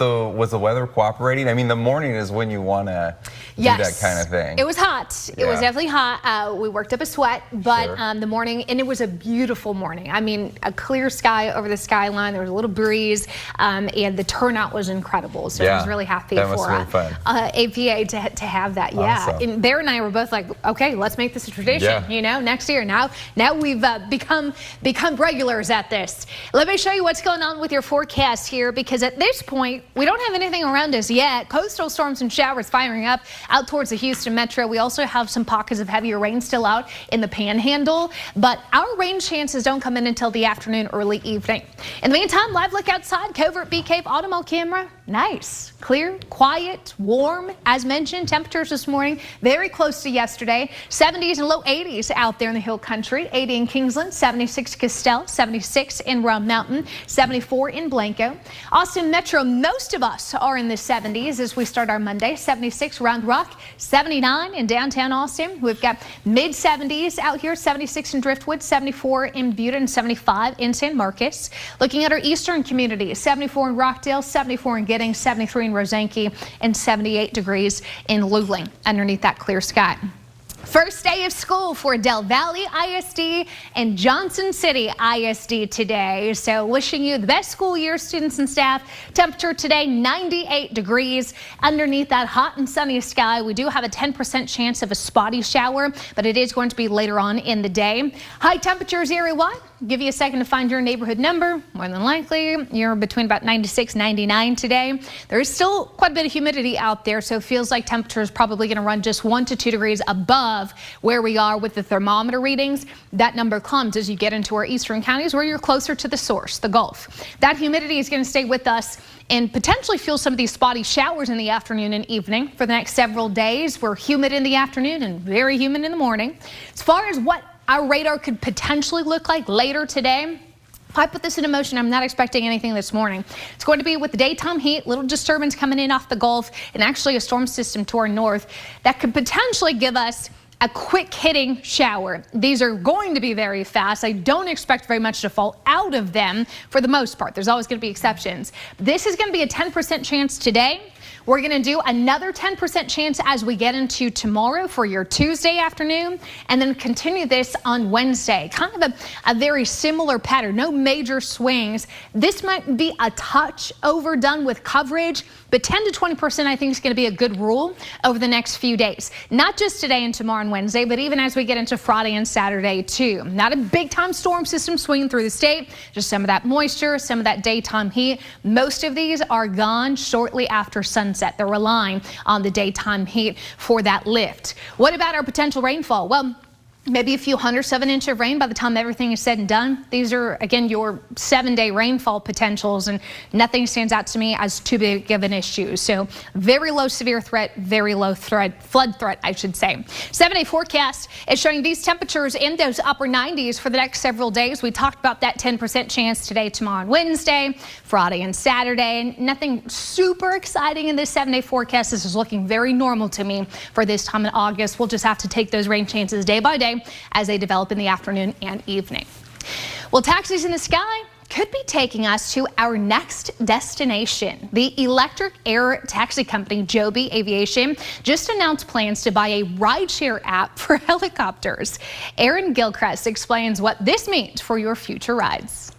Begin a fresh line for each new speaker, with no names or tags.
Was the weather cooperating? I mean, the morning is when you want to do that kind of thing.
It was hot. It was definitely hot. We worked up a sweat, but the morning, and it was a beautiful morning. I mean, a clear sky over the skyline. There was a little breeze, and the turnout was incredible. So I was really happy for APA to have that.
Awesome.
And Bear and I were both like, okay, let's make this a tradition. You know, next year. Now we've become regulars at this. Let me show you what's going on with your forecast here, because at this point, we don't have anything around us yet. Coastal storms and showers firing up out towards the Houston metro. We also have some pockets of heavier rain still out in the panhandle, but our rain chances don't come in until the afternoon, early evening. In the meantime, live look outside, covert Bee Cave automobile camera. Nice, clear, quiet, warm. As mentioned, temperatures this morning very close to yesterday. 70s and low 80s out there in the hill country. 80 in Kingsland, 76 Castell, 76 in Round Mountain, 74 in Blanco. Austin Metro, most of us are in the 70s as we start our Monday. 76 Round Rock, 79 in downtown Austin. We've got mid 70s out here, 76 in Driftwood, 74 in Butte, and 75 in San Marcos. Looking at our eastern communities, 74 in Rockdale, 74 in Giddings, 73 in Rosanke, and 78 degrees in Luling underneath that clear sky. First day of school for Del Valley ISD and Johnson City ISD today. So wishing you the best school year, students and staff. Temperature today, 98 degrees. Underneath that hot and sunny sky, we do have a 10% chance of a spotty shower, but it is going to be later on in the day. High temperatures area-wide. Give you a second to find your neighborhood number. More than likely, you're between about 96, 99 today. There is still quite a bit of humidity out there, so it feels like temperature is probably going to run just 1 to 2 degrees above where we are with the thermometer readings. That number climbs as you get into our eastern counties where you're closer to the source, the Gulf. That humidity is going to stay with us and potentially fuel some of these spotty showers in the afternoon and evening for the next several days. We're humid in the afternoon and very humid in the morning. As far as what our radar could potentially look like later today, if I put this into motion, I'm not expecting anything this morning. It's going to be with the daytime heat, little disturbance coming in off the Gulf, and actually a storm system to our north that could potentially give us a quick hitting shower. These are going to be very fast. I don't expect very much to fall out of them for the most part. There's always going to be exceptions. This is going to be a 10% chance today. We're going to do another 10% chance as we get into tomorrow for your Tuesday afternoon, and then continue this on Wednesday. Kind of a very similar pattern, no major swings. This might be a touch overdone with coverage, but 10 to 20% I think is going to be a good rule over the next few days. Not just today and tomorrow and Wednesday, but even as we get into Friday and Saturday too. Not a big time storm system swinging through the state, just some of that moisture, some of that daytime heat. Most of these are gone shortly after sunset. They're relying on the daytime heat for that lift. What about our potential rainfall? Well, maybe a few 100 inches of rain by the time everything is said and done. These are, again, your 7-day rainfall potentials, and nothing stands out to me as too big of an issue. So very low severe threat, very low flood threat, I should say. 7-day forecast is showing these temperatures in those upper 90s for the next several days. We talked about that 10% chance today, tomorrow, and Wednesday, Friday and Saturday. Nothing super exciting in this 7-day forecast. This is looking very normal to me for this time in August. We'll just have to take those rain chances day by day as they develop in the afternoon and evening. Well, taxis in the sky could be taking us to our next destination. The electric air taxi company Joby Aviation just announced plans to buy a rideshare app for helicopters. Aaron Gilchrist explains what this means for your future rides.